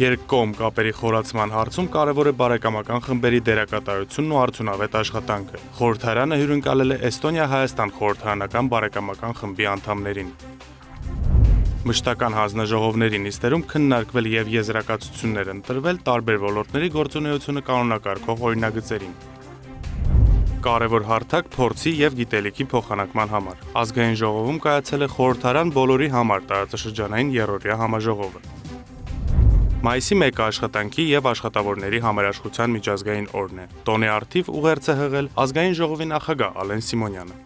Երկկողմ կապերի խորացման հարցում կարևոր է բարեկամական խմբերի դերակատարությունն ու արդյունավետ աշխատանքը։ Խորհրդարանը հյուրընկալել է Էստոնիա-Հայաստան խորհրդարանական բարեկամական խմբի անդամներին։ Մշտական հանձնաժողովների նիստերում քննարկվել եւ եզրակացություններ ընտրվել տարբեր ոլորտների գործունեությունը կանոնակարգող օրինագծերին։ Կարևոր հարթակ փորձի եւ գիտելիքի փոխանակման համար։ Ազգային ժողովում կայացել է խորհրդարան բոլորի համար տարածաշրջանային երրորդյա համաժողովը։ Մայիսի 1-ը աշխատանքի եւ աշխատավորների համերաշխության միջազգային օրն է։ Տոնի արդիվ ուղերձ է հղել Ազգային ժողովի նախագահ Ալեն Սիմոնյանը։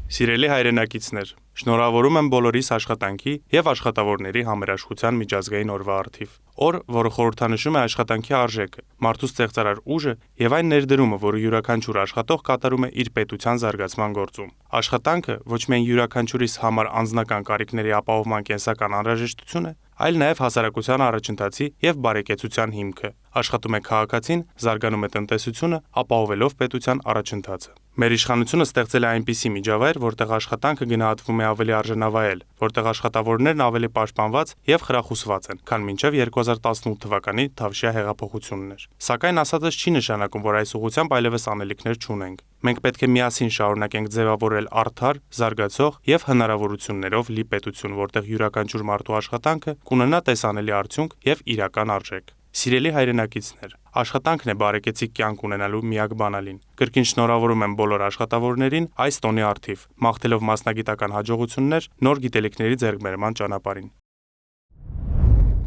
Սիրելի հայրենակիցներ, շնորհավորում եմ բոլորիս աշխատանքի եւ աշխատավորների համերաշխության միջազգային օրվա արդիվ։ Օր, որը խորհրդանշում է աշխատանքի արժեքը, մարդու ստեղծարար ուժը եւ այն ներդրումը, որը յուրաքանչյուր աշխատող կատարում է իր պետության զարգացման գործում։ Աշխատանքը ոչ միայն յուրաքանչյուրիս համար անձնական կարիքների ապահովման կենսական անհրաժեշտություն է, այլ նաեւ հասարակության առաջընթացի եւ բարեկեցության հիմքը։ Աշխատում է քաղաքացին, զարգանում է տնտեսությունը, ապահովելով պետության առաջընթացը։ Մեր իշխանությունը ստեղծել է այնպիսի միջավայր, որտեղ աշխատանքը գնահատվում է ավելի արժանավայել, որտեղ աշխատավորներն ավելի պաշտպանված եւ խրախուսված են, քան մինչեւ 2018 թվականի Թավշյա հեղափոխությունն էր։ Սակայն ասածս չի նշանակում, որ այս ուղղությամբ այլևս անելիքներ չունենք։ Մենք պետք է միասին շարունակենք ձևավորել արդար, զարգացող եւ հնարավորություններով լի պետություն, որտեղ յուրաքանչյուր մարդու աշխատանքը կունենա տեսանելի արդյունք եւ իրական արժեք։ Սիրելի հայրենակիցներ, աշխատանքն է բարեկեցիկ կյանք ունենալու միակ բանալին։ Կրկին շնորհավորում եմ բոլոր աշխատավորներին այս տոնի արդիվ, մաղթելով մասնագիտական հաջողություններ նոր գիտելիքների ձեռքբերման ճանապարհին։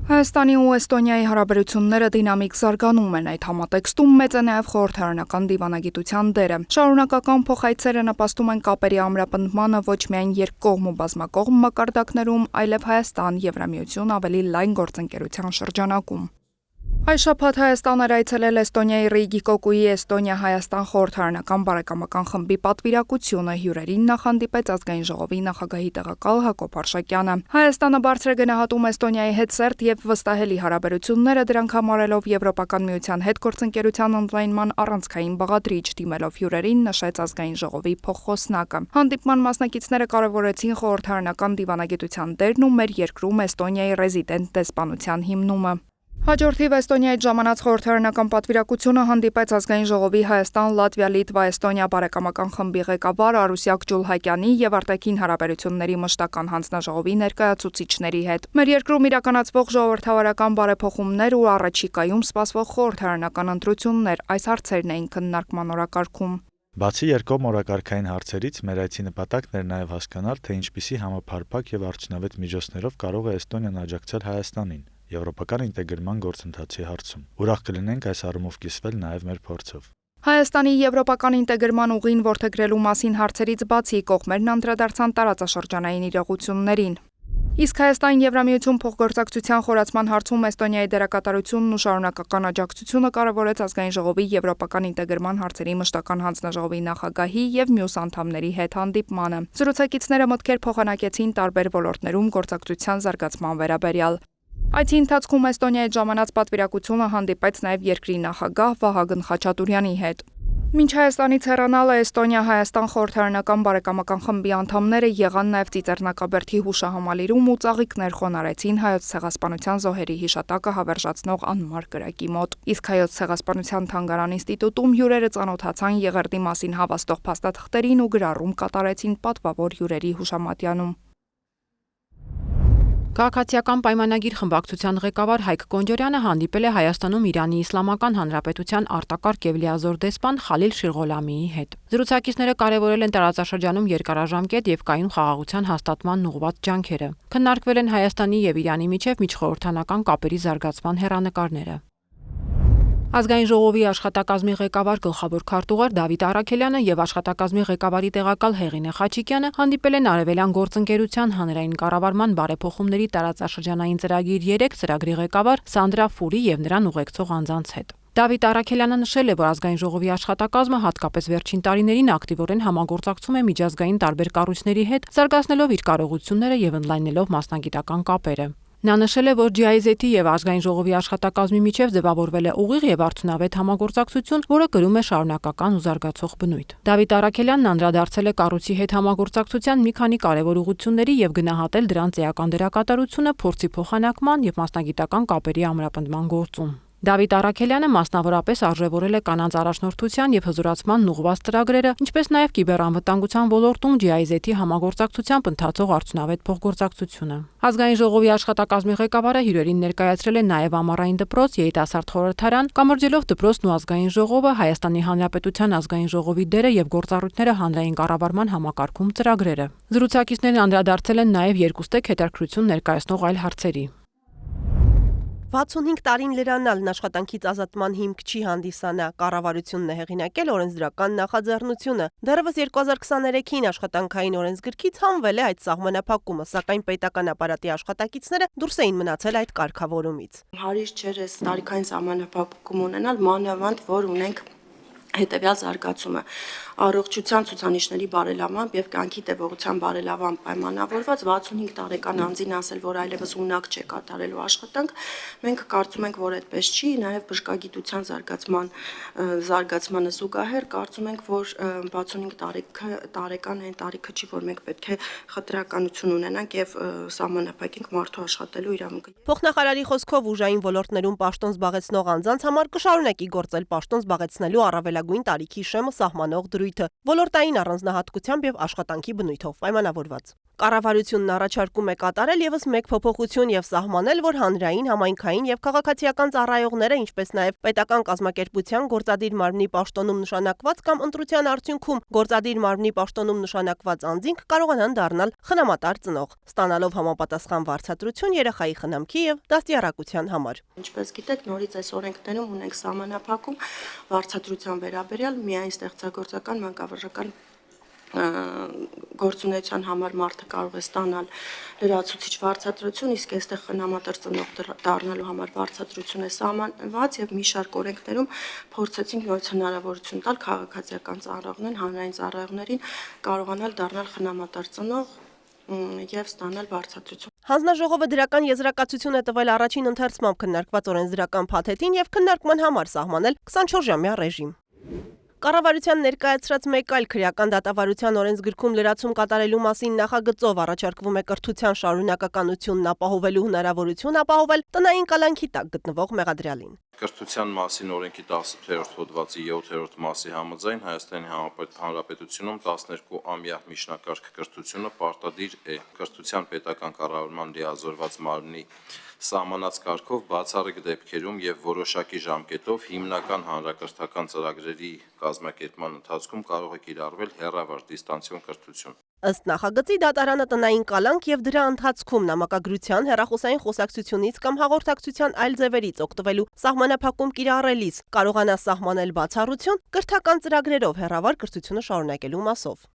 Հայաստանի ու Էստոնիայի հարաբերությունները դինամիկ զարգանում են, այդ համատեքստում մեծ է նաև խորհրդարանական դիվանագիտության դերը։ Շարունակական փոխայցերը նպաստում են կապերի ամրապնդմանը ոչ միայն երկկողմ ու բազմակողմ մակարդակներում, այլև Հայաստան-Եվրամիություն ավելի լայն գործընկերության շրջանակում։ Այս շաբաթ Հայաստան էր այցելել Էստոնիայի Ռիգի Կոկուի Էստոնիա-Հայաստան խորհրդարանական բարեկամական խմբի պատվիրակությունը, հյուրերին նախհանդիպեց Ազգային ժողովի նախագահի տեղակալ Հակոբ Արշակյանը։ Հայաստանը բարձր է գնահատում Էստոնիայի հետ սերտ եւ վստահելի հարաբերությունները, դրանք համարելով Եվրոպական միության հետ գործընկերության ընդլայնման առանցքային բաղադրիչ, դիմելով հյուրերին նշեց Ազգային ժողովի փոխխոսնակը։ Հանդիպման մասնակիցները կարևորեցին խորհրդարանական դիվանագիտության դերն ու մեր երկրում Էստոնիայի ռեզիդենտ դեսպանության հիմնումը։ Հաջորդիվ Էստոնիայից ժամանած խորհրդարանական պատվիրակությունը հանդիպեց Ազգային ժողովի Հայաստան, Լատվիա, Լիտվա, Էստոնիա բարեկամական խմբի ղեկավար Արուսյակ Ջուլհակյանի եւ արտաքին հարաբերությունների մշտական հանձնաժողովի ներկայացուցիչների հետ։ Մեր երկրում իրականացվող ժողովրդավարական բարեփոխումներ ու առաջիկայում սպասվող խորհրդարանական ընտրություններ, այս հարցերն էին քննարկման օրակարգում։ Բացի երկկողմ օրակարգային հարցերից, մեր այցի նպատակն էր նաև հասկանալ, թե ինչպիսի համապարփակ եւ արդյունավետ միջոցներով կարող է Էստոնիան աջակցել Հայաստանին եվրոպական ինտեգրման գործընթացի հարցում։ Ուրախ կլինենք այս առումով կիսվել նաև մեր փորձով։ Հայաստանի եվրոպական ինտեգրման ուղին որդեգրելու մասին հարցերից բացի կողմերն անդրադարձան տարածաշրջանային իրողություններին։ Իսկ Հայաստան-Եվրամիություն փոխգործակցության խորացման հարցում Էստոնիայի դերակատարությունն ու շարունակական աջակցությունը կարևորեց Ազգային ժողովի եվրոպական ինտեգրման հարցերի մշտական հանձնաժողովի նախագահի եւ մյուս անդամների հետ հանդիպմանը։ Զրուցակիցները մտքեր փոխանակեցին տարբեր ոլորտներում գործակցության զարգացման վերաբերյալ։ Այցի ընթացքում Էստոնիայից ժամանած պատվիրակությունը հանդիպեց նաև երկրի նախագահ Վահագն Խաչատուրյանի հետ։ Մինչ Հայաստանից հեռանալը Էստոնիա-Հայաստան խորհրդարանական բարեկամական խմբի անդամները եղան նաև Ծիծեռնակաբերդի հուշահամալիրում ու ծաղիկներ խոնարհեցին Հայոց ցեղասպանության զոհերի հիշատակը հավերժացնող անմար կրակի մոտ։ Իսկ Հայոց ցեղասպանության թանգարան ինստիտուտում հյուրերը ծանոթացան Եղերդի մասին հավաստող փաստաթղթերին ու գրառում կատարեցին պատվավոր հյուրերի հուշամատյանում։ Քաղաքացիական պայմանագիր խմբակցության ղեկավար Հայկ Կոնջորյանը հանդիպել է Հայաստանում Իրանի Իսլամական Հանրապետության արտակարգ եւ լիազոր դեսպան Խալիլ Շիրղոլամիի հետ։ Զրուցակիցները կարևորել են տարածաշրջանում երկարաժամկետ եւ կայուն խաղաղության հաստատմանն ուղղված ջանքերը։ Քննարկվել են Հայաստանի եւ Իրանի միջև միջխորհրդանական կապերի զարգացման հեռանկարները։ Ազգային ժողովի աշխատակազմի ղեկավար գլխավոր քարտուղար Դավիթ Առաքելյանը եւ աշխատակազմի ղեկավարի տեղակալ Հեղինե Խաչիկյանը հանդիպել են Արևելյան գործընկերության հանրային կառավարման բարեփոխումների տարածաշրջանային ծրագիր 3 ծրագրի ղեկավար Սանդրա Ֆուրի եւ նրան ուղեկցող անձանց հետ։ Դավիթ Առաքելյանը նշել է, որ Ազգային ժողովի աշխատակազմը հատկապես վերջին տարիներին ակտիվորեն համագործակցում է միջազգային տարբեր կառույցների հետ, զարգացնելով իր կարողությունները եւ ընդլայնելով մասնագիտական կապերը։ Նա նշել է, որ GIZ-ի եւ ազգային ժողովի աշխատակազմի միջև ձևավորվել է ուղիղ եւ արդյունավետ համագործակցություն, որը կրում է շարունակական ու զարգացող բնույթ։ Դավիթ Առաքելյանն անդրադարձել է կառույցի հետ համագործակցության մի քանի կարևոր ուղղությունների եւ գնահատել դրանց էական դերակատարությունը փորձի փոխանակման եւ մասնագիտական կապերի ամրապնդման գործում։ Դավիթ Առաքելյանը մասնավորապես արժևորել է կանանց առաջնորդության եւ հզորացման ուղղված ծրագրերը, ինչպես նաեւ կիբերանվտանգության ոլորտում GIZ-ի համագործակցությամբ ընթացող արդյունավետ փոխգործակցությունը։ Ազգային ժողովի աշխատակազմի ղեկավարը հյուրերին ներկայացրել է նաեւ ամառային դպրոց, երիտասարդ խորհրդարան, կամրջելով դպրոցն ու ազգային ժողովը, Հայաստանի Հանրապետության ազգային ժողովի դերը եւ գործառույթները հանրային կառավարման համակարգում ծրագրերը։ Զրուցակիցներն անդրադարձել են նաեւ երկուստեք հետաքրքրություն ներկայացնող այլ հարցերի։ 65 տարին լրանալն աշխատանքից ազատման հիմք չի հանդիսանա, կառավարությունն է հեղինակել օրենսդրական նախաձեռնությունը։ Դեռևս 2023-ին աշխատանքային օրենսգրքից հանվել է այդ սահմանափակումը, սակայն պետական ապարատի աշխատակիցները դուրս էին մնացել այդ կարգավորումից։ Հարիր չէր այս տարիքային սահմանափակում ունենալ, մանավանդ որ ունենք հետևյալ զարգացումը առողջության ցուցանիշների բարելավմամբ եւ կյանքի տևողության բարելավմամբ պայմանավորված 65 տարեկան անձին ասել, որ այլևս ունակ չէ կատարելու աշխատանք, մենք կարծում ենք, որ այդպես չի, նաեւ բժշկագիտության զարգացմանը զուգահեռ կարծում ենք, որ 65 տարեկան այն տարիքը չի, որ մենք պետք է խտրականություն ունենանք եւ սահմանափակենք մարդու աշխատելու իրավունքը։ Փոխնախարարի խոսքով ուժային ոլորտներում պաշտոն զբաղեցնող անձանց համար կշարունակի գործել պաշտոն զբաղեցնելու առավելագույն տարիքի շեմը սահմանող դրույթը, ոլորտային առանձնահատկությամբ եւ աշխատանքի բնույթով պայմանավորված։ Կառավարությունն առաջարկում է կատարել եւս մեկ փոփոխություն եւ սահմանել, որ հանրային, համայնքային եւ քաղաքացիական ծառայողները, ինչպես նաեւ պետական կազմակերպության գործադիր մարմնի պաշտոնում նշանակված կամ ընտրության արդյունքում գործադիր մարմնի պաշտոնում նշանակված անձինք կարողանան դառնալ խնամատար ծնող, ստանալով համապատասխան վարձատրություն երեխայի խնամքի եւ դաստիարակության համար։ Ինչպես գիտեք, նորից այս օրենքներում ունենք սահմանափակում վարձատրության վերաբերյալ միայն ստեղծագործական մանկավարժական գործունեության համար մարդը կարող է ստանալ լրացուցիչ վարձատրություն, իսկ այստեղ խնամատար ծնող դառնալու համար վարձատրություն է սահմանված եւ մի շարք օրենքներում փորձեցինք նորից հնարավորություն տալ քաղաքացիական ծառայողներին, հանրային ծառայողներին կարողանալ դառնալ խնամատար ծնող եւ ստանալ վարձատրություն։ Հանձնաժողովը դրական եզրակացություն է տվել առաջին ընթերցմամբ քննարկված օրենսդրական փաթեթին եւ քննարկման համար սահմանել 24-ժամյա ռեժիմ։ Կառավարության ներկայացրած մեկ այլ քրեական դատավարության օրենսգրքում լրացում կատարելու մասին նախագծով առաջարկվում է կրթության շարունակականությունն ապահովելու հնարավորություն ապահովել տնային կալանքի տակ գտնվող մեղադրյալին։ Կրթության մասին օրենքի 18-րդ հոդվածի 7-րդ մասի համաձայն Հայաստանի Հանրապետությունում 12-ամյա միջնակարգ կրթությունը պարտադիր է կրթության պետական կառավարման լիազորված մարմնի սահմանած կարգով բացառիկ դեպքերում եւ որոշակի ժամկետով հիմնական հանրակրթական ծրագրերի կազմակերպման ընթացքում կարող է կիրառվել հեռավար դիստանցիոն կրթություն։ Ըստ նախագծի դատարանը տնային կալանք եւ դրա ընթացքում նամակագրության, հեռախոսային խոսակցությունից կամ հաղորդակցության այլ ձևերից օգտվելու սահմանափակում կիրառելիս կարողանա սահմանել բացառություն կրթական ծրագրերով հեռավար կրթությունը շարունակելու մասով։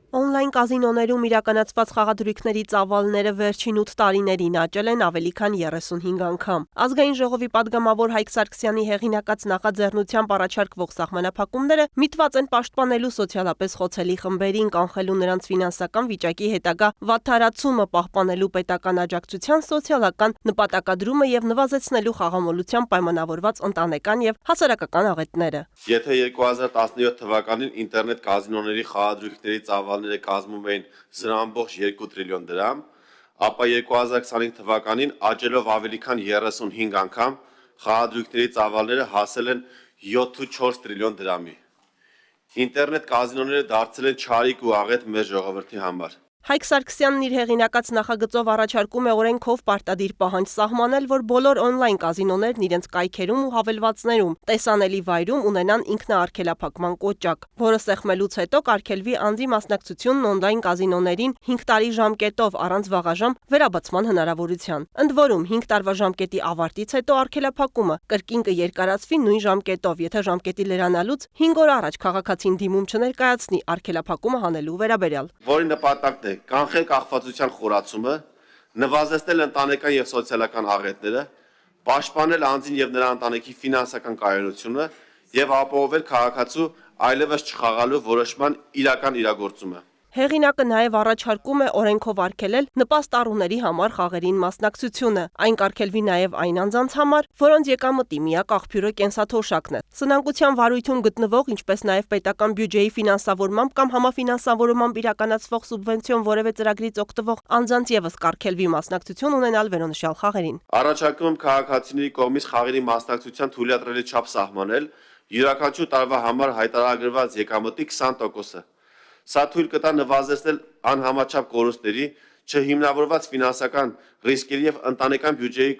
Օնլայն կազինոներում իրականացված խաղադրույքների ծավալները վերջին 8 տարիներին աճել են ավելի քան 35 անգամ։ Ազգային ժողովի падգամավոր Հայկ Սարգսյանի հեղինակած նախաձեռնությամբ առաջարկվող սահմանափակումները միտված են պաշտպանելու սոցիալապես խոցելի խմբերին, կանխելու նրանց ֆինանսական վիճակի հետագա վատթարացումը, պահպանելու պետական աջակցության սոցիալական նպատակադրումը եւ նվազեցնելու խաղամոլությամբ պայմանավորված ընտանեկան եւ հասարակական աղետները։ Եթե 2017 թվականին ինտերնետ կազինոների խաղադրույքների ծավալները կազմում էին 0.2 տրիլիոն դրամ, ապա 2025 թվականին աճելով ավելի քան 35 անգամ խաղադրույքների ծավալները հասել են 7.4 տրիլիոն դրամի։ Ինտերնետ կազինոները դարձել են չարիք ու աղետ մեր ժողովրդի համար։ Հայկ Սարգսյանն իր հեղինակած նախագծով առաջարկում է օրենքով պարտադիր պահանջ սահմանել, որ բոլոր օնլայն կազինոներն իրենց կայքերում ու հավելվածներում տեսանելի վայրում ունենան ինքնաարգելափակման կոճակ, որը սեղմելուց հետո կարգելվի անձի մասնակցությունն օնլայն կազինոներին 5 տարի ժամկետով առանց վաղաժամ վերաբացման հնարավորության։ Ընդ որում 5 տարվա ժամկետի ավարտից հետո արգելափակումը կրկին կերկարացվի նույն ժամկետով, եթե ժամկետի լրանալուց 5 օր առաջ քաղաքացին դիմում չներկայացնի արգելափակումը հանելու վերաբերյալ։ Որի նպատակն է կանխել կախվածության խորացումը, նվազեցնել ընտանեկան եւ սոցիալական աղետները, պաշտպանել անձին եւ նրա ընտանիքի ֆինանսական կայունությունը եւ ապահովել քաղաքացու այլևս չխաղալու որոշման իրական իրագործումը։ Հեղինակը նաև առաջարկում է օրենքով արգելել նպաստ առուների համար խաղերին մասնակցությունը։ Այն կարգելվի նաև այն անձանց համար, որոնց եկամտի միակ աղբյուրը կենսաթոշակն է։ Սնանկության վարույթում գտնվող, ինչպես նաև պետական բյուջեի ֆինանսավորմամբ կամ համաֆինանսավորմամբ իրականացվող սուբվենցիոն որևէ ծրագրից օգտվող անձանց ևս կարգելվի մասնակցություն ունենալ վերոնշյալ խաղերին։ Առաջարկում եմ քաղաքացիների կողմից խաղերի մասնակցության թույլատրելի չափ սահմանել յուրաքանչյուր տարվա համար հայտարարագրված եկամտի 20%-ը։ Սա թույլ կտա նվազեցնել անհամաչափ կորուստների, չհիմնավորված ֆինանսական ռիսկերի եւ ընտանեկան բյուջեի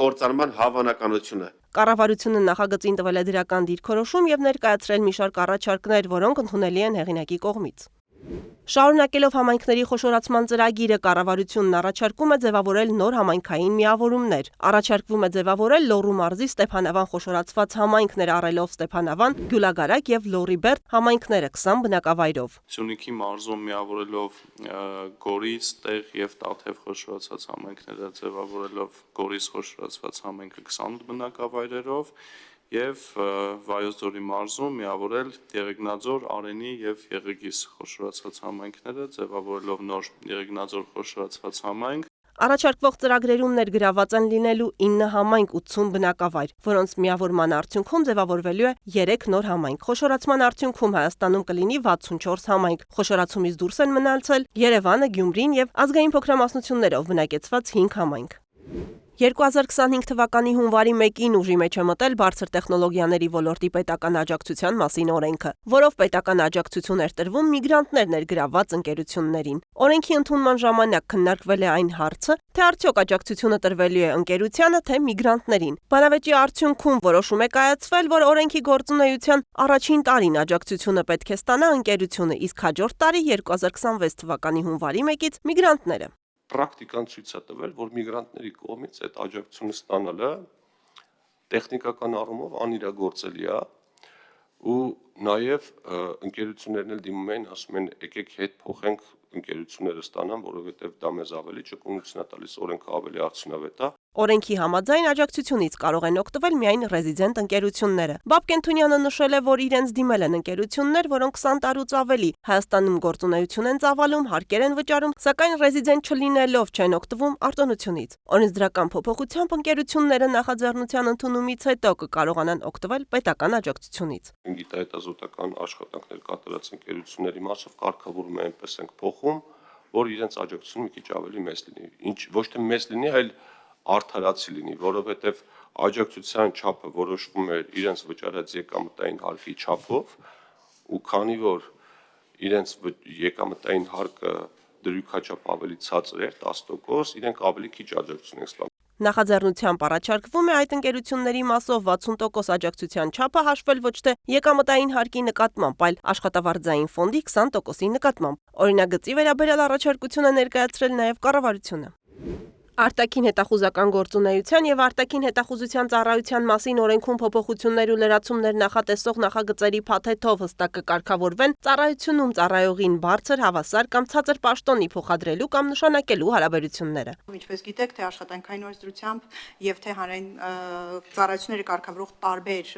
կործանման հավանականությունը։ Կառավարությունը նախագծին տվել է դրական դիրքորոշում եւ ներկայացրել մի շարք առաջարկներ, որոնք ընդունելի են հեղինակի կողմից։ Շարունակելով համայնքների խոշորացման ծրագիրը, կառավարությունն առաջարկում է ձևավորել նոր համայնքային միավորումներ։ Առաջարկվում է ձևավորել Լոռու մարզի Ստեփանավան խոշորացված համայնք ներառելով Ստեփանավան, Գյուլագարակ եւ Լոռիբերդ համայնքները 20 բնակավայրով։ Սյունիքի մարզում միավորելով Գորիս, Տեղ եւ Տաթև խոշորացված համայնքները ձևավորելով Գորիս խոշորացված համայնքը 28 բնակավայրերով եւ Վայոց ձորի մարզում միավորել Եղեգնաձոր, Արենի եւ Եղեգիս խոշորացված համայնքները ձևավորելով նոր Եղեգնաձոր խոշորացված համայնք։ Առաջարկվող ծրագրերում ներգրաված են լինելու 9 համայնք 80 բնակավայր, որոնց միավորման արդյունքում ձևավորվելու է 3 նոր համայնք։ Խոշորացման արդյունքում Հայաստանում կլինի 64 համայնք։ Խոշորացումից դուրս են մնացել Երևանը, Գյումրին եւ ազգային փոքրամասնություններով բնակեցված 5 համայնք։ 2025 թվականի հունվարի 1-ին ուժի մեջ է մտել բարձր տեխնոլոգիաների ոլորտի պետական աջակցության մասին օրենքը, որով պետական աջակցություն էր տրվում միգրանտներ ներգրավված ընկերություններին։ Օրենքի ընդունման ժամանակ քննարկվել է այն հարցը, թե արդյոք աջակցությունը տրվելու է ընկերությանը, թե միգրանտներին։ Բանավեճի արդյունքում որոշում է կայացվել, որ օրենքի գործունեության առաջին տարին աջակցությունը պետք է ստանա ընկերությունը, իսկ հաջորդ տարի 2026 թվականի հունվարի 1-ից միգրանտները։ Պրակտիկան ցույց է տվել, որ միգրանտների կողմից այդ աջակցությունը ստանալը տեխնիկական առումով անիրագործելի է ու նաև ընկերություններն էլ դիմում են, ասում են եկեք հետ փոխենք ընկերությունները ստանան, որովհետև դա մեզ ավելի ճկունություն է տալիս, օրենքը ավելի արդյունավետ է։ Օրենքի համաձայն աջակցությունից կարող են օգտվել միայն ռեզիդենտ ընկերությունները։ Բաբ Կենթունյանը նշել է, որ իրենց դիմել են ընկերություններ, որոնք 20 տարուց ավելի Հայաստանում գործունեություն են ծավալում, հարկեր են վճարում, սակայն ռեզիդենտ չլինելով չեն օգտվում արտոնությունից։ Օրենսդրական փոփոխությամբ ընկերությունները նախաձեռնության ընդունումից հետո կկարողանան օգտվել պետական աջակցությունից։ Գիտահետազոտական աշխատանքներ կատարած ընկերությունների մասով կարգավորում է այնպես ենք փոխում, որ իրենց աջակցությունը մի քիչ ավելի մեծ լինի։ Ինչ ոչ թե մեծ լինի, այլ արդարացի լինի, որովհետև աջակցության չափը որոշվում է իրենց վճարած եկամտային հարկի չափով, ու քանի որ իրենց եկամտային հարկը դրույքաչափ ավելի ցածր էր 10%, իրենք ավելի քիչ աջակցություն են ստանում։ Նախաձեռնությամբ առաջարկվում է այդ ընկերությունների մասով 60% աջակցության չափը հաշվել ոչ թե եկամտային հարկի նկատմամբ, այլ աշխատավարձային ֆոնդի 20%-ի նկատմամբ։ Օրինագծի վերաբերյալ առաջարկություն է ներկայացրել նաև կառավարությունը։ Արտաքին հետախուզական գործունեության եւ արտաքին հետախուզության ծառայության մասին օրենքում փոփոխություններ ու լրացումներ նախատեսող նախագծերի փաթեթով հստակ կկարգավորվեն ծառայությունում ծառայողին բարձր, հավասար կամ ցածր պաշտոնի փոխադրելու կամ նշանակելու հարաբերությունները։ Ինչպես գիտեք, թե աշխատանքային օրենսդրությամբ եւ թե հանրային ծառայությունները կարգավորող տարբեր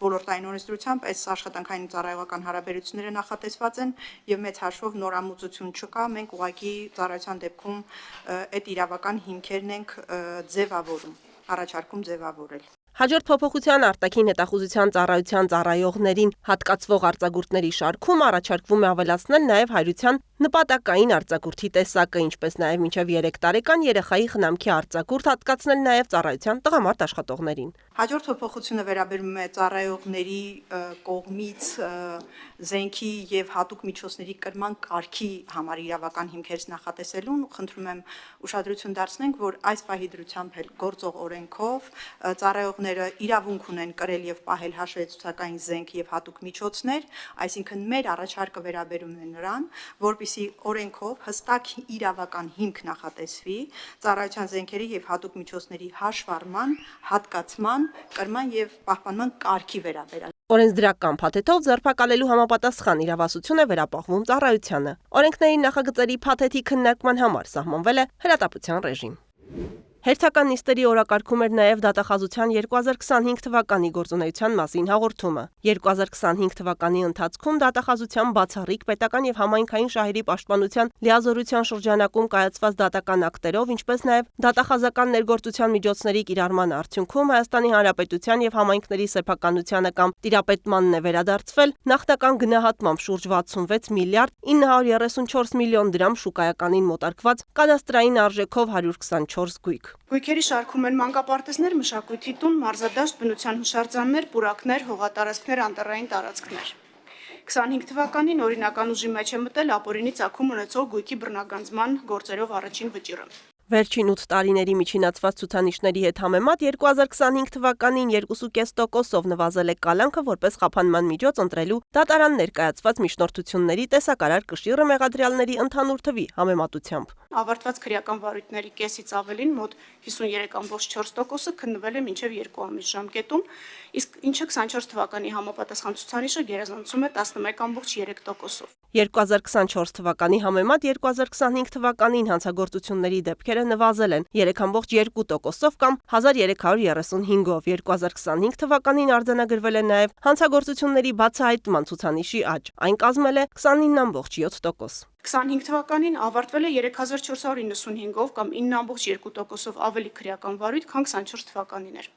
ոլորտային օրենսդրությամբ այս աշխատանքային ծառայողական հարաբերությունները նախատեսված են եւ մեծ հաշվով նորամուծություն չկա։ Մենք ուղղակի ծառայության դեպքում այդ իրավական հիմքերն ենք ձևավորում, առաջարկում ձևավորել։ Հաջորդ փոփոխության արտաքին հետախուզության ծառայության ծառայողներին հատկացվող արձակուրդների շարքում առաջարկվում է ավելացնել նաև հայրության նպատակային արձակուրդի տեսակը, ինչպես նաև մինչև 3 տարեկան երեխայի խնամքի արձակուրդ հատկացնել նաև ծառայության տղամարդ աշխատողներին։ Հաջորդ փոփոխությունը վերաբերում է ծառայողների կողմից զենքի եւ հատուկ միջոցների կրման կարգի համար իրավական հիմքերից նախատեսելուն։ Խնդրում եմ ուշադրություն դարձնենք, որ այս պահի դրությամբ գործող օրենքով ծառայողները իրավունք ունեն կրել եւ պահել հաշվետվության զենք եւ հատուկ միջոցներ, այսինքն մեր առաջարկը վերաբերում է նրան, որպեսզի օրենքով հստակ իրավական հիմք նախատեսվի ծառայության զենքերի եւ հատուկ միջոցների հաշվառման, հատկացման, կրման եւ պահպանման կարգի վերաբերյալ։ Օրենսդրական փաթեթով ձերբակալելու համապատասխան իրավասություն է վերապահվում ծառայությանը։ Օրենքների նախագծերի փաթեթի քննարկման համար սահմանվել է հրատապության ռեժիմ։ Հերթական նիստերի օրակարգում էր նաև դատախազության 2025 թվականի գործունեության մասին հաղորդումը։ 2025 թվականի ընթացքում դատախազության բացառիկ պետական եւ համայնքային շահերի պաշտպանության լիազորության շրջանակում կայացված դատական ակտերով, ինչպես նաև դատախազական ներգործության միջոցների կիրառման արդյունքում Հայաստանի Հանրապետության եւ համայնքների սեփականությանը կամ տիրապետմանն է վերադարձվել նախնական գնահատմամբ շուրջ 66 միլիարդ 934 միլիոն դրամ շուկայականին մոտարկված կադաստրային արժեքով 124 գույք։ Գույքերի շարքում են մանկապարտեզներ, մշակույթի տուն, մարզադաշտ, բնության հուշարձաններ, պուրակներ, հողատարածքներ, անտառային տարածքներ։ 25 թվականին օրինական ուժի մեջ է մտել ապօրինի ծագում ունեցող գույքի բռնագանձման գործերով առաջին վճիռը։ Վերջին 8 տարիների միջինացված ցուցանիշների հետ համեմատ 2025 թվականին 2.5%-ով նվազել է կալանքը որպես խափանման միջոց ընտրելու դատարան ներկայացված միջնորդությունների տեսակարար կշիռը մեղադրյալների ընդհանուր թվի համեմատությամբ։ Ավարտված քրեական վարույթների կեսից ավելին մոտ 53.4%-ը քննվել է մինչև 2 ամիս ժամկետում, իսկ ինչը 24 թվականի համապատասխան ցուցանիշը գերազանցում է 11.3%-ով։ 2024 թվականի համեմատ 2025 թվականին հանցագործությունների դեպքերը նվազել են 3.2%-ով կամ 1335-ով։ 2025 թվականին արձանագրվել է նաև հանցագործությունների բացահայտման ցուցանիշի աճ, այն կազմել է 29.7%։ 25 թվականին ավարտվել է 3495-ով կամ 9.2%-ով ավելի քրեական վարույթ, քան 24 թվականին էր։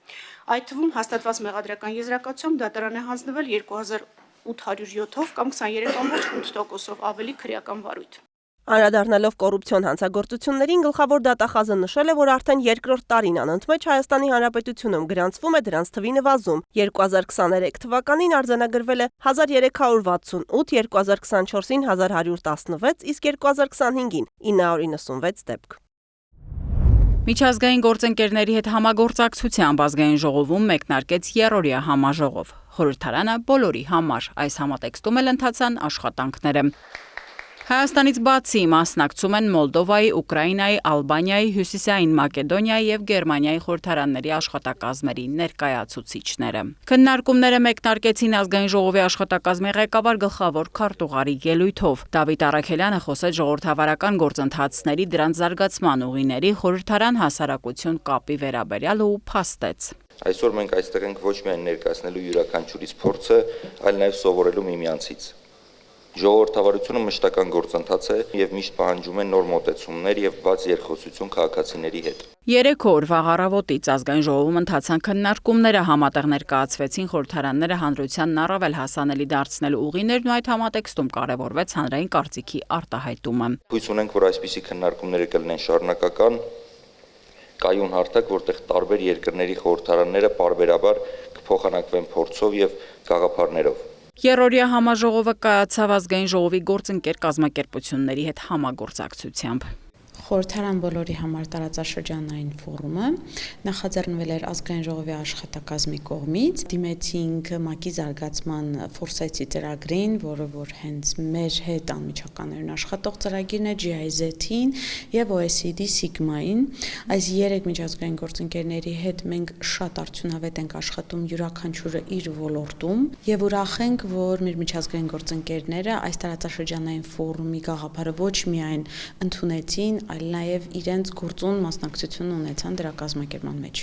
Այդ թվում հաստատված մեղադրական եզրակացությամբ դատարան է հանձնվել 2807-ով կամ 23.8%-ով ավելի քրեական վարույթ։ Անդրադառնալով կոռուպցիոն հանցագործություններին գլխավոր դատախազը նշել է, որ արդեն երկրորդ տարին անընդմեջ Հայաստանի Հանրապետությունում գրանցվում է դրանց թվի նվազում։ 2023 թվականին արձանագրվել է 1368, 2024-ին 1116, իսկ 2025-ին 996 դեպք։ Միջազգային գործընկերների հետ համագործակցությամբ ազգային ժողովում մեկնարկեց երրորդյա համաժողով։ Խորհրդարանը բոլորի համար այս համատեքստում էլ ընթացան աշխատանքները։ Հայաստանից բացի մասնակցում են Մոլդովայի, Ուկրաինայի, Ալբանիայի, Հյուսիսային Մակեդոնիայի եւ Գերմանիայի խորհրդարանների աշխատակազմերի ներկայացուցիչները։ Քննարկումները մեկնարկեցին ազգային ժողովի աշխատակազմի ղեկավար գլխավոր քարտուղարի ելույթով։ Դավիթ Առաքելյանը խոսեց ժողովրդավարական գործընթացների դրանց զարգացման ուղիների խորհրդարան հասարակություն կապի վերաբերյալ ու փաստեց։ Այսօր մենք այստեղ ենք ոչ միայն ներկայացնելու յուրաքանչյուրիս փորձը, այլ նաեւ սովորելու միմյանցից։ Ժողովրդավարությունը մշտական գործընթաց է եւ միշտ պահանջում է նոր մոտեցումներ եւ բաց երկխոսություն քաղաքացիների հետ։ 3 օր վաղ առավոտից ազգային ժողովում ընթացան քննարկումները, համատեղ ներկայացվեցին խորհրդարանները հանրությանն առավել հասանելի դարձնելու ուղիներն ու այդ համատեքստում կարևորվեց հանրային կարծիքի արտահայտումը։ Հույս ունենք, որ այսպիսի քննարկումները կլինեն շարունակական, կայուն հարթակ, որտեղ տարբեր երկրների խորհրդարանները պարբերաբար կփոխանակվեն փորձով եւ գաղափարներով։ Երրորդյա համաժողովը կայացավ ազգային ժողովի գործընկեր կազմակերպությունների հետ համագործակցությամբ։ Խորհրդարան բոլորի համար տարածաշրջանային ֆորումը նախաձեռնվել էր ազգային ժողովի աշխատակազմի կողմից, դիմեցինք ՄԱԿ-ի զարգացման ֆորսեցի ծրագրին, որը որ հենց մեր հետ անմիջականներն աշխատող ծրագիրն է, GIZ-ին եւ OECD Sigma-ին։ Այս 3 միջազգային գործընկերների հետ մենք շատ արդյունավետ ենք աշխատում յուրաքանչյուրը իր ոլորտում եւ ուրախ ենք, որ մեր միջազգային գործընկերները այս տարածաշրջանային ֆորումի գաղափարը ոչ միայն ընդունեցին, այլ նաև իրենց գործուն մասնակցություն ունեցան դրա կազմակերպման մեջ։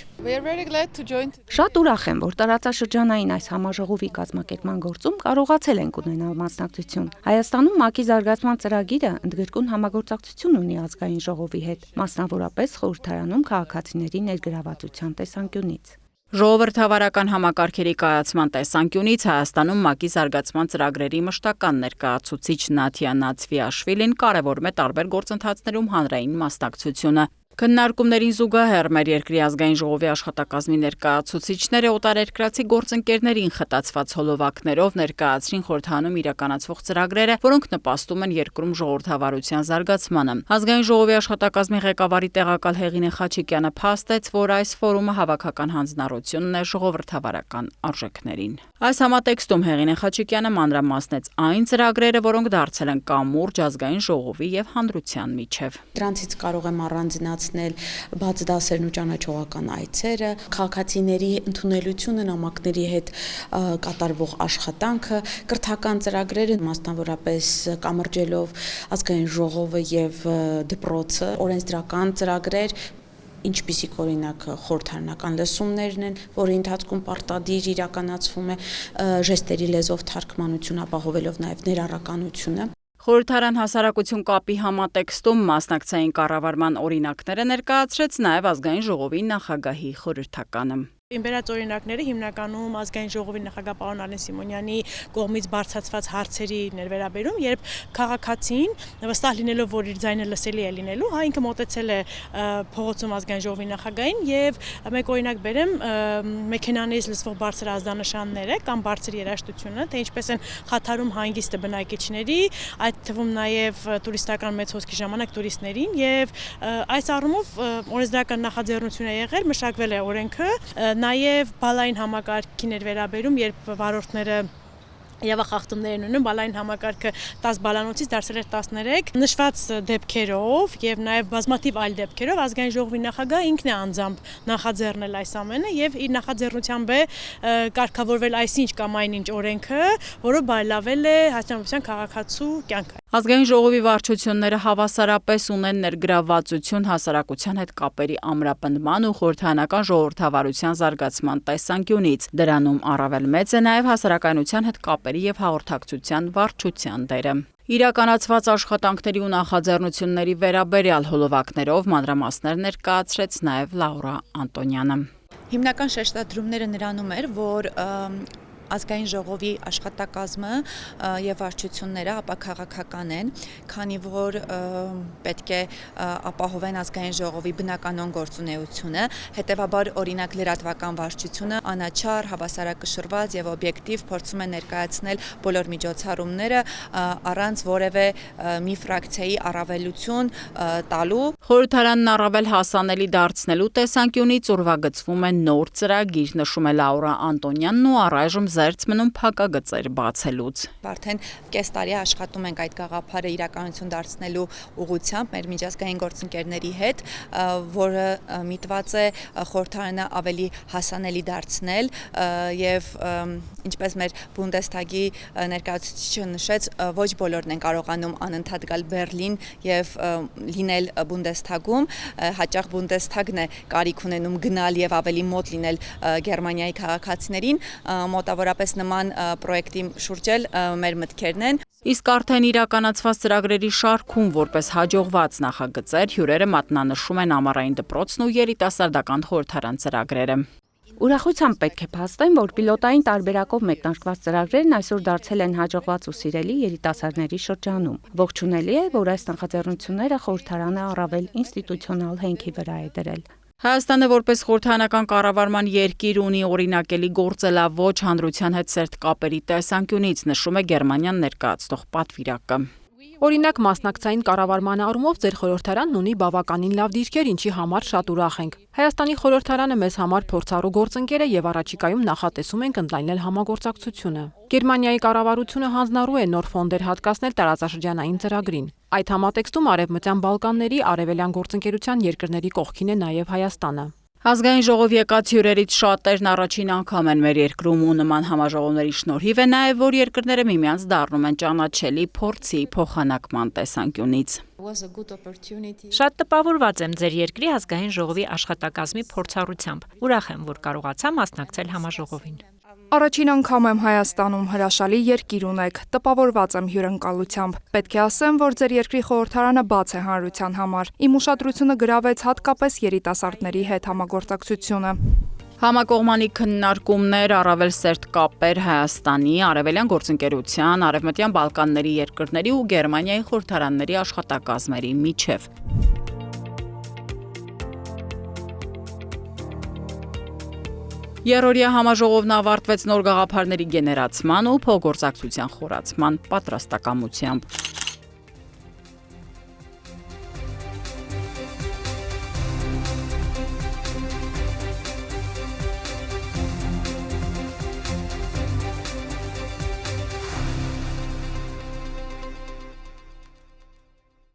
Շատ ուրախ եմ, որ տարածաշրջանային այս համաժողովի կազմակերպման գործում կարողացել ենք ունենալ մասնակցություն։ Հայաստանում ՄԱԿ-ի զարգացման ծրագիրը ընդգրկուն համագործակցություն ունի ազգային ժողովի հետ, մասնավորապես խորհրդարանում քաղաքացիների ներգրավվածության տեսանկյունից։ Ժողովրդավարական համակարգերի կայացման տեսանկյունից Հայաստանում ՄԱԿ-ի զարգացման ծրագրերի մշտական ներկայացուցիչ Նաթիա Նացվիաշվիլին կարևորում է տարբեր գործընթացներում հանրային մասնակցությունը։ Քննարկումներին զուգահեռ մեր երկրի ազգային ժողովի աշխատակազմի ներկայացուցիչները օտարերկրացի գործընկերներին խտացված հոլովակներով ներկայացրին խորհրդանում իրականացվող ծրագրերը, որոնք նպաստում են երկրում ժողովրդավարության զարգացմանը։ Ազգային ժողովի աշխատակազմի ղեկավարի տեղակալ Հեղինե Խաչիկյանը փաստեց, որ այս ֆորումը հավաքական հանձնառությունն է ժողովրդավարական արժեքներին։ Այս համատեքստում Հեղինե Խաչիկյանը մանրամասնեց այն ծրագրերը, որոնք դարձել են կամուրջ ազգային ժողովի եւ հանրության միջև։ Դրանցից կարող եմ առանձնացնել բաց դասերն ու ճանաչողական այցերը, քաղաքացիների ընդունելությունը նամակների հետ կատարվող աշխատանքը, կրթական ծրագրերը, մասնավորապես կամրջելով ազգային ժողովը եւ դպրոցը, օրենսդրական ծրագրեր, ինչպիսիք օրինակ խորհրդարանական լսումներն են, որի ընթացքում պարտադիր իրականացվում է ժեստերի լեզվով թարգմանություն, ապահովելով նաև ներառականությունը։ Խորհրդարան հասարակություն կապի համատեքստում մասնակցային կառավարման օրինակները ներկայացրեց նաև ազգային ժողովի նախագահի խորհրդականը։ Իմ բերած օրինակները հիմնականում ազգային ժողովի նախագահ պարոն Արեն Սիմոնյանի կողմից բարձրացված հարցերին էր վերաբերում, երբ քաղաքացին վստահ լինելով, որ իր ձայնը լսելի է լինելու, հա ինքը մոտեցել է փողոցում ազգային ժողովի նախագահին եւ մեկ օրինակ բերեմ մեքենաներից լսվող բարձր ազդանշանները կամ բարձր երաժշտությունը, թե ինչպես են խաթարում հանգիստը բնակիչների, այդ թվում նաեւ տուրիստական մեծ հոսքի ժամանակ տուրիստներին եւ այս առումով օրենսդրական նախաձեռնություն է եղել, մշակվել է օրենքը, նաև բալային համակարգին էր վերաբերում, երբ վարորդները Եվախախտումներ ունեն, բալային համակարգը 10 բալանոցից դարձել էր 13, նշված դեպքերով եւ նաեւ բազմաթիվ այլ դեպքերով ազգային ժողովի նախագահը ինքն է անձամբ նախաձեռնել այս ամենը եւ իր նախաձեռնությամբ է կարգավորվել այսինչ կամ այնինչ օրենքը, որը բարելավել է հասարակության քաղաքացու կյանքը։ Ազգային ժողովի վարչությունները հավասարապես ունեն ներգրավվածություն հասարակության հետ կապերի ամրապնդման ու խորհրդարանական ժողովրդավարության զարգացման տեսանկյունից։ Դրանում առավել մեծ է նաև հասարակայնության հետ կապերի եւ հաղորդակցության վարչության դերը։ Իրականացված աշխատանքների ու նախաձեռնությունների վերաբերյալ հոլովակներով մանրամասներ ներկայացրեց նաև Լաուրա Անտոնյանը։ Հիմնական շեշտադրումները նրանում էր, որ ազգային ժողովի աշխատակազմը եւ վարչությունները ապաքաղաքական են, քանի որ պետք է ապահովեն ազգային ժողովի բնականon գործունեությունը, հետեւաբար օրինակ լրատվական վարչությունը անաչառ, հավասարակշռված եւ օբյեկտիվ փորձում է ներկայացնել բոլոր միջոցառումները առանց որևէ մի ֆրակցիայի առավելություն տալու։ Խորհրդարանն առավել հասանելի դարձնելու տեսանկյունից ուրվագծվում է նոր ծրագիր, նշում է Լաուրա Անտոնյանն ու առայժմ զերծ մնում փակագծեր բացելուց։ Արդեն կես տարի աշխատում ենք այդ գաղափարը իրականություն դարձնելու ուղղությամբ մեր միջազգային գործընկերների հետ, որը միտված է խորհրդարանը ավելի հասանելի դարձնել եւ ինչպես մեր Բունդեսթագի ներկայացուցիչը նշեց, ոչ բոլորն են կարողանում անընդհատ գալ Բերլին եւ լինել Բունդեսթագում, հաճախ Բունդեսթագն է կարիք ունենում գնալ եւ ավելի մոտ լինել Գերմանիայի քաղաքացիներին, մոտավորապես նման պրոյեկտի շուրջ էլ մեր մտքերն են։ Իսկ արդեն իրականացված ծրագրերի շարքում որպես հաջողված նախագծեր հյուրերը մատնանշում են ամառային դպրոցն ու երիտասարդական խորհրդարան ծրագրերը։ Ուրախությամբ պետք է փաստեն, որ պիլոտային տարբերակով մեկնարկված ծրագրերն այսօր դարձել են հաջողված ու սիրելի երիտասարդների շրջանում։ Ողջունելի է, որ այս նախաձեռնությունները խորհրդարանը առավել ինստիտուցիոնալ հենքի վրա է դրել։ Հայաստանը որպես խորհրդարանական կառավարման երկիր ունի օրինակելի գործելավոճ հանրության հետ սերտ կապերի տեսանկյունից, նշում է Գերմանիան ներկայացնող պատվիրակը։ Օրինակ մասնակցային կառավարման առումով ձեր խորհրդարանն ունի բավականին լավ դիրքեր, ինչի համար շատ ուրախ ենք։ Հայաստանի խորհրդարանը մեզ համար փորձառու գործընկեր է եւ առաջիկայում նախատեսում ենք ընդլայնել համագործակցությունը։ Գերմանիայի կառավարությունը հանձնառու է նոր ֆոնդեր հատկացնել տարածաշրջանային ծրագրին։ Այդ համատեքստում Արևմտյան Բալկանների արևելյան գործընկերության երկրների կողքին է նաեւ Հայաստանը։ Ազգային ժողովի եկած հյուրերից շատերն առաջին անգամ են մեր երկրում ու նման համաժողովների շնորհիվ է նաև, որ երկրները միմյանց դառնում են ճանաչելի փորձի փոխանակման տեսանկյունից։ Շատ տպավորված եմ ձեր երկրի ազգային ժողովի աշխատակազմի փորձառությամբ։ Ուրախ եմ, որ կարողացա մասնակցել համաժողովին։ Առաջին անգամ եմ Հայաստանում, հրաշալի երկիր ունեք, տպավորված եմ հյուրընկալությամբ։ Պետք է ասեմ, որ ձեր երկրի խորհրդարանը բաց է հանրության համար։ Իմ ուշադրությունը գրավեց հատկապես երիտասարդների հետ համագործակցությունը։ Համակողմանի քննարկումներ, առավել սերտ կապեր Հայաստանի, արևելյան գործընկերության, արևմտյան Բալկանների երկրների ու Գերմանիայի խորհրդարանների աշխատակազմերի միջև։ Երրորդյա համաժողովն ավարտվեց նոր գաղափարների գեներացման ու փոխգործակցության խորացման պատրաստակամությամբ։